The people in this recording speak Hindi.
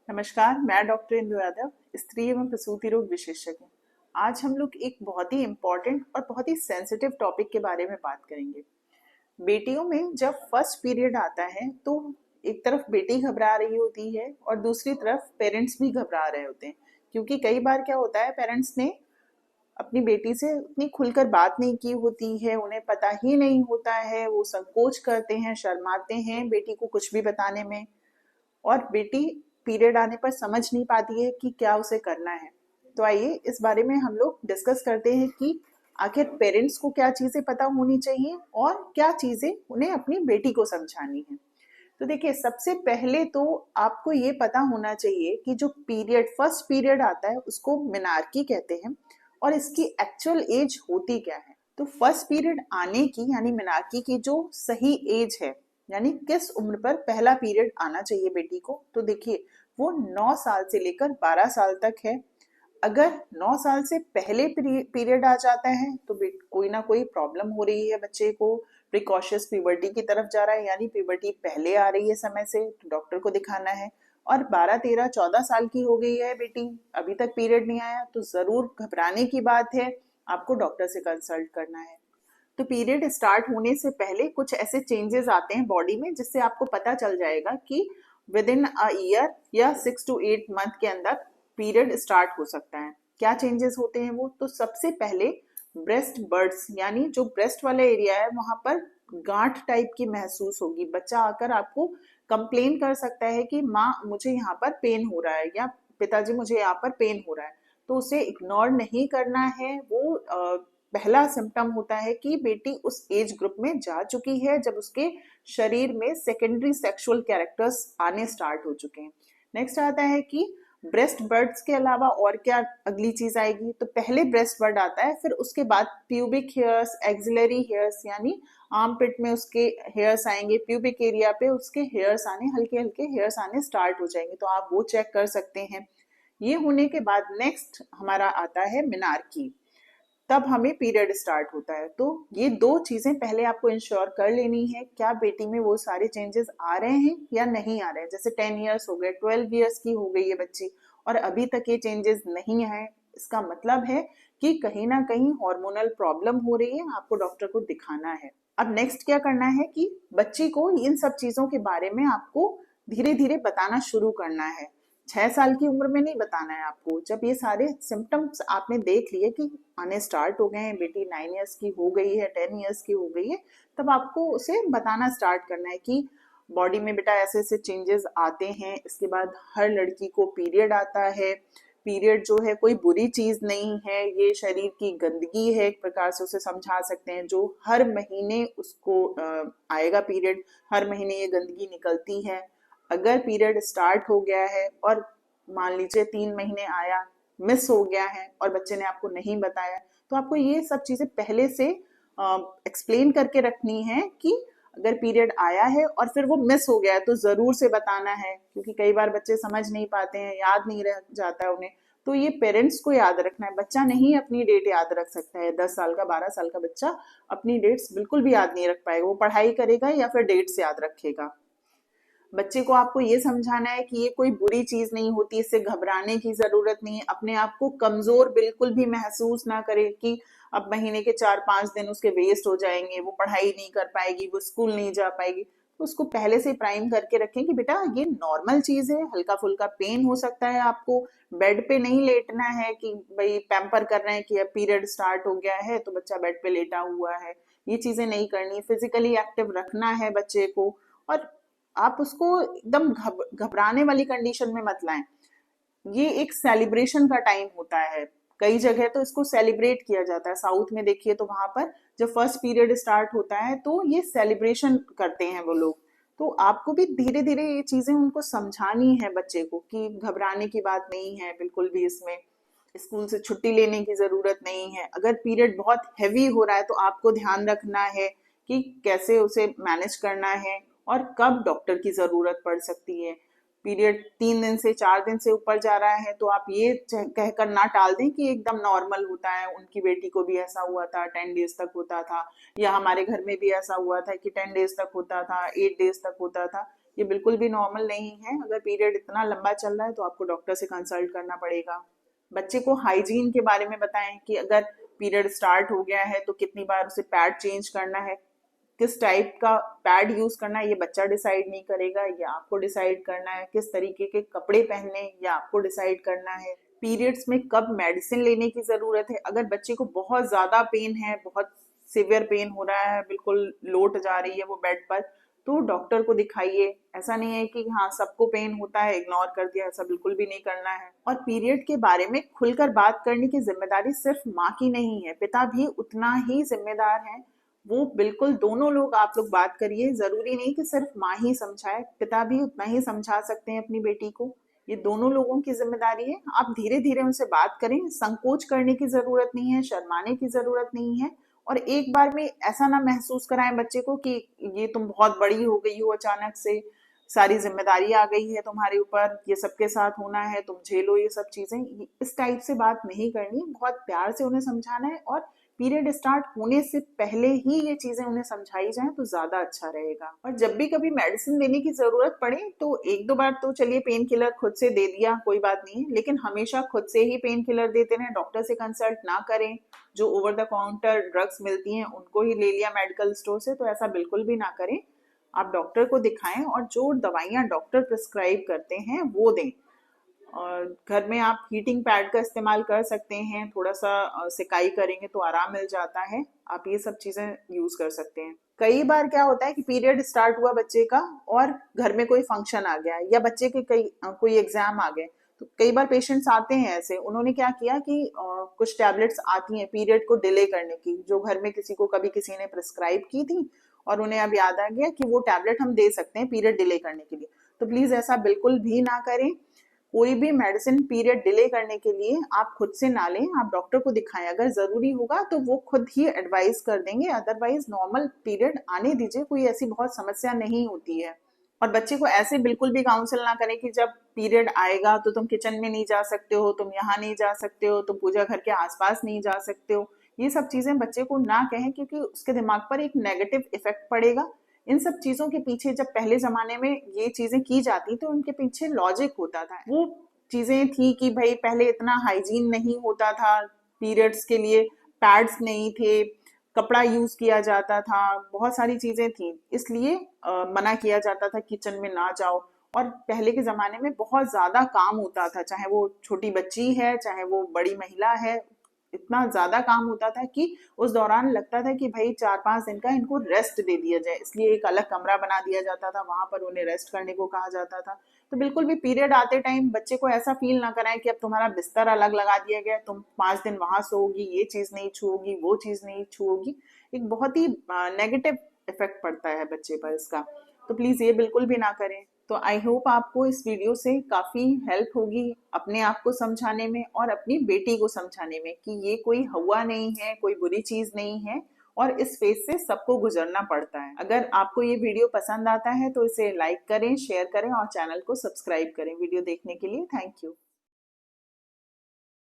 नमस्कार, मैं डॉक्टर इंदु यादव, स्त्री एवं प्रसूति रोग विशेषज्ञ। आज हम लोग एक बहुत ही इम्पोर्टेंट और बहुत ही सेंसिटिव टॉपिक के बारे में बात करेंगे। बेटियों में जब फर्स्ट पीरियड आता है तो एक तरफ बेटी घबरा रही होती है और दूसरी तरफ पेरेंट्स भी घबरा रहे होते हैं, क्योंकि कई बार क्या होता है, पेरेंट्स ने अपनी बेटी से उतनी खुलकर बात नहीं की होती है, उन्हें पता ही नहीं होता है, वो संकोच करते हैं, शर्माते हैं बेटी को कुछ भी बताने में। और बेटी पीरियड आने पर समझ नहीं पाती है कि क्या उसे करना है। तो आइए इस बारे में हम लोग डिस्कस करते हैं कि आखिर पेरेंट्स को क्या चीजें पता होनी चाहिए और क्या चीजें उन्हें अपनी बेटी को समझानी है। तो देखिए, सबसे पहले तो आपको ये पता होना चाहिए कि जो पीरियड फर्स्ट पीरियड आता है उसको मेनार्की कहते हैं और इसकी एक्चुअल एज होती क्या है। तो फर्स्ट पीरियड आने की यानी मेनार्की की जो सही एज है, यानी किस उम्र पर पहला पीरियड आना चाहिए बेटी को, तो देखिए वो 9 साल से लेकर 12 साल तक है। अगर 9 साल से पहले पीरियड आ जाता है तो कोई ना कोई प्रॉब्लम हो रही है, बच्चे को प्रिकॉशियस प्यूबर्टी की तरफ जा रहा है, यानी प्यूबर्टी पहले आ रही है समय से, तो डॉक्टर को दिखाना है। और 12, 13, 14 साल की हो गई है बेटी, अभी तक पीरियड नहीं आया, तो जरूर घबराने की बात है, आपको डॉक्टर से कंसल्ट करना है। तो पीरियड स्टार्ट होने से पहले कुछ ऐसे चेंजेस आते हैं बॉडी में जिससे आपको पता चल जाएगा कि विद इन अ ईयर या 6 to 8 मंथ के अंदर पीरियड स्टार्ट हो सकता है। क्या चेंजेस होते हैं वो, तो सबसे पहले ब्रेस्ट बर्ड्स यानी जो ब्रेस्ट वाला एरिया है वहां पर गांठ टाइप की महसूस होगी। बच्चा आकर आपको कंप्लेन कर सकता है कि माँ मुझे यहाँ पर पेन हो रहा है या पिताजी मुझे यहाँ पर पेन हो रहा है। तो उसे इग्नोर नहीं करना है। वो पहला सिम्टम होता है कि बेटी उस एज ग्रुप में जा चुकी है जब उसके शरीर में सेकेंडरी सेक्सुअल कैरेक्टर्स आने स्टार्ट हो चुके हैं। नेक्स्ट आता है कि ब्रेस्ट बर्ड्स के अलावा और क्या अगली चीज आएगी, तो पहले ब्रेस्ट बर्ड आता है, फिर उसके बाद प्यूबिक हेयर्स, एक्सिलरी हेयर्स यानी आर्म पिट में उसके हेयर्स आएंगे, प्यूबिक एरिया पे उसके हेयर्स आने, हल्के हल्के हेयर्स आने स्टार्ट हो जाएंगे, तो आप वो चेक कर सकते हैं। ये होने के बाद नेक्स्ट हमारा आता है मिनार्की, तब हमें पीरियड स्टार्ट होता है। तो ये दो चीजें पहले आपको इंश्योर कर लेनी है, क्या बेटी में वो सारे चेंजेस आ रहे हैं या नहीं आ रहे हैं। जैसे 10 इयर्स हो गए, 12 इयर्स की हो गई है बच्ची और अभी तक ये चेंजेस नहीं आए, इसका मतलब है कि कहीं ना कहीं हार्मोनल प्रॉब्लम हो रही है, आपको डॉक्टर को दिखाना है। अब नेक्स्ट क्या करना है कि बच्ची को इन सब चीजों के बारे में आपको धीरे धीरे बताना शुरू करना है। 6 साल की उम्र में नहीं बताना है आपको। जब ये सारे सिम्टम्स आपने देख लिए कि आने स्टार्ट हो गए हैं, बेटी 9 इयर्स की हो गई है, 10 इयर्स की हो गई है, तब आपको उसे बताना स्टार्ट करना है कि बॉडी में बेटा ऐसे ऐसे चेंजेस आते हैं। इसके बाद हर लड़की को पीरियड आता है। पीरियड जो है कोई बुरी चीज नहीं है, ये शरीर की गंदगी है, एक प्रकार से उसे समझा सकते हैं। जो हर महीने उसको आएगा पीरियड, हर महीने ये गंदगी निकलती है। अगर पीरियड स्टार्ट हो गया है और मान लीजिए 3 महीने आया, मिस हो गया है और बच्चे ने आपको नहीं बताया, तो आपको ये सब चीजें पहले से एक्सप्लेन करके रखनी है कि अगर पीरियड आया है और फिर वो मिस हो गया है तो जरूर से बताना है, क्योंकि कई बार बच्चे समझ नहीं पाते हैं, याद नहीं रह जाता है उन्हें। तो ये पेरेंट्स को याद रखना है। बच्चा नहीं अपनी डेट याद रख सकता है, 10 साल का 12 साल का बच्चा अपनी डेट्स बिल्कुल भी याद नहीं रख पाएगा। वो पढ़ाई करेगा या फिर डेट्स याद रखेगा। बच्चे को आपको ये समझाना है कि ये कोई बुरी चीज नहीं होती, इससे घबराने की जरूरत नहीं है। अपने आप को कमजोर बिल्कुल भी महसूस ना करे कि अब महीने के 4-5 दिन उसके वेस्ट हो जाएंगे, वो पढ़ाई नहीं कर पाएगी, वो स्कूल नहीं जा पाएगी। तो उसको पहले से प्राइम करके रखें कि बेटा ये नॉर्मल चीज है, हल्का फुल्का पेन हो सकता है, आपको बेड पे नहीं लेटना है कि भाई पैम्पर कर रहे हैं कि अब पीरियड स्टार्ट हो गया है तो बच्चा बेड पे लेटा हुआ है। ये चीजें नहीं करनी, फिजिकली एक्टिव रखना है बच्चे को। और आप उसको एकदम घबराने वाली कंडीशन में मत लाएं। ये एक सेलिब्रेशन का टाइम होता है, कई जगह तो इसको सेलिब्रेट किया जाता है। साउथ में देखिए तो वहां पर जब फर्स्ट पीरियड स्टार्ट होता है तो ये सेलिब्रेशन करते हैं वो लोग। तो आपको भी धीरे धीरे ये चीजें उनको समझानी है बच्चे को कि घबराने की बात नहीं है बिल्कुल भी, इसमें स्कूल से छुट्टी लेने की जरूरत नहीं है। अगर पीरियड बहुत हैवी हो रहा है तो आपको ध्यान रखना है कि कैसे उसे मैनेज करना है और कब डॉक्टर की जरूरत पड़ सकती है। पीरियड 3 दिन से 4 दिन से ऊपर जा रहा है तो आप ये कहकर ना टाल दें कि एकदम नॉर्मल होता है, उनकी बेटी को भी ऐसा हुआ था, 10 डेज तक होता था, या हमारे घर में भी ऐसा हुआ था कि 10 डेज तक होता था, 8 डेज तक होता था। ये बिल्कुल भी नॉर्मल नहीं है। अगर पीरियड इतना लंबा चल रहा है तो आपको डॉक्टर से कंसल्ट करना पड़ेगा। बच्चे को हाइजीन के बारे में बताएं कि अगर पीरियड स्टार्ट हो गया है तो कितनी बार उसे पैड चेंज करना है, किस टाइप का पैड यूज करना है ये बच्चा डिसाइड नहीं करेगा, ये आपको डिसाइड करना है। किस तरीके के कपड़े पहनने ये आपको डिसाइड करना है। पीरियड्स में कब मेडिसिन लेने की जरूरत है, अगर बच्चे को बहुत ज्यादा पेन है, बहुत सिवियर पेन हो रहा है, बिल्कुल लोट जा रही है वो बेड पर, तो डॉक्टर को दिखाइए। ऐसा नहीं है कि हाँ सबको पेन होता है इग्नोर कर दिया, ऐसा बिल्कुल भी नहीं करना है। और पीरियड के बारे में खुलकर बात करने की जिम्मेदारी सिर्फ माँ की नहीं है, पिता भी उतना ही जिम्मेदार है। वो बिल्कुल दोनों लोग आप लोग बात करिए, जरूरी नहीं कि सिर्फ माँ ही समझाए, पिता भी उतना ही समझा सकते हैं अपनी बेटी को। ये दोनों लोगों की जिम्मेदारी है। आप धीरे धीरे उनसे बात करें, संकोच करने की जरूरत नहीं है, शर्माने की जरूरत नहीं है। और एक बार में ऐसा ना महसूस कराएं बच्चे को कि ये तुम बहुत बड़ी हो गई हो, अचानक से सारी जिम्मेदारी आ गई है तुम्हारे ऊपर, ये सबके साथ होना है, तुम झेलो ये सब चीजें। इस टाइप से बात नहीं करनी, बहुत प्यार से उन्हें समझाना है। और पीरियड स्टार्ट होने से पहले ही ये चीजें उन्हें समझाई जाए तो ज्यादा अच्छा रहेगा। और जब भी कभी मेडिसिन देने की जरूरत पड़े तो एक दो बार तो चलिए पेन किलर खुद से दे दिया, कोई बात नहीं है, लेकिन हमेशा खुद से ही पेन किलर देते रहें, डॉक्टर से कंसल्ट ना करें। जो ओवर द काउंटर ड्रग्स मिलती हैं उनको ही ले लिया मेडिकल स्टोर से, तो ऐसा बिल्कुल भी ना करें। आप डॉक्टर को दिखाएं और जो दवाइयाँ डॉक्टर प्रिस्क्राइब करते हैं वो दें। और घर में आप हीटिंग पैड का इस्तेमाल कर सकते हैं, थोड़ा सा सिकाई करेंगे तो आराम मिल जाता है, आप ये सब चीजें यूज कर सकते हैं। कई बार क्या होता है कि पीरियड स्टार्ट हुआ बच्चे का और घर में कोई फंक्शन आ गया या बच्चे के कोई एग्जाम आ गए, तो कई बार पेशेंट्स आते हैं ऐसे, उन्होंने क्या किया कि कुछ टैबलेट्स आती हैं पीरियड को डिले करने की, जो घर में किसी को कभी किसी ने प्रिस्क्राइब की थी और उन्हें अब याद आ गया कि वो टैबलेट हम दे सकते हैं पीरियड डिले करने के लिए। तो प्लीज ऐसा बिल्कुल भी ना करें। कोई भी मेडिसिन पीरियड डिले करने के लिए आप खुद से ना लें, आप डॉक्टर को दिखाएं। अगर जरूरी होगा तो वो खुद ही एडवाइस कर देंगे, अदरवाइज नॉर्मल पीरियड आने दीजिए, कोई ऐसी बहुत समस्या नहीं होती है। और बच्चे को ऐसे बिल्कुल भी काउंसिल ना करें कि जब पीरियड आएगा तो तुम किचन में नहीं जा सकते हो, तुम यहाँ नहीं जा सकते हो, तुम पूजा घर के आसपास नहीं जा सकते हो। ये सब चीजें बच्चे को ना कहें, क्योंकि उसके दिमाग पर एक नेगेटिव इफेक्ट पड़ेगा। इन सब चीजों के पीछे जब पहले जमाने में ये चीजें की जाती तो उनके पीछे लॉजिक होता था। वो चीजें थी कि भाई पहले इतना हाइजीन नहीं होता था, पीरियड्स के लिए पैड्स नहीं थे, कपड़ा यूज किया जाता था, बहुत सारी चीजें थी, इसलिए मना किया जाता था किचन में ना जाओ। और पहले के जमाने में बहुत ज्यादा काम होता था, चाहे वो छोटी बच्ची है चाहे वो बड़ी महिला है, इतना ज्यादा काम होता था कि उस दौरान लगता था कि भाई 4-5 दिन का इनको रेस्ट दे दिया जाए, इसलिए एक अलग कमरा बना दिया जाता था, वहां पर उन्हें रेस्ट करने को कहा जाता था। तो बिल्कुल भी पीरियड आते टाइम बच्चे को ऐसा फील ना कराएं कि अब तुम्हारा बिस्तर अलग लगा दिया गया, तुम 5 दिन वहां सोओगी, ये चीज नहीं छूओगी, वो चीज नहीं छूओगी। एक बहुत ही नेगेटिव इफेक्ट पड़ता है बच्चे पर इसका, तो प्लीज ये बिल्कुल भी ना करें। तो आई होप आपको इस वीडियो से काफी हेल्प होगी अपने आप को समझाने में और अपनी बेटी को समझाने में कि ये कोई हवा नहीं है, कोई बुरी चीज नहीं है, और इस फेज से सबको गुजरना पड़ता है। अगर आपको ये वीडियो पसंद आता है तो इसे लाइक करें, शेयर करें और चैनल को सब्सक्राइब करें। वीडियो देखने के लिए थैंक यू।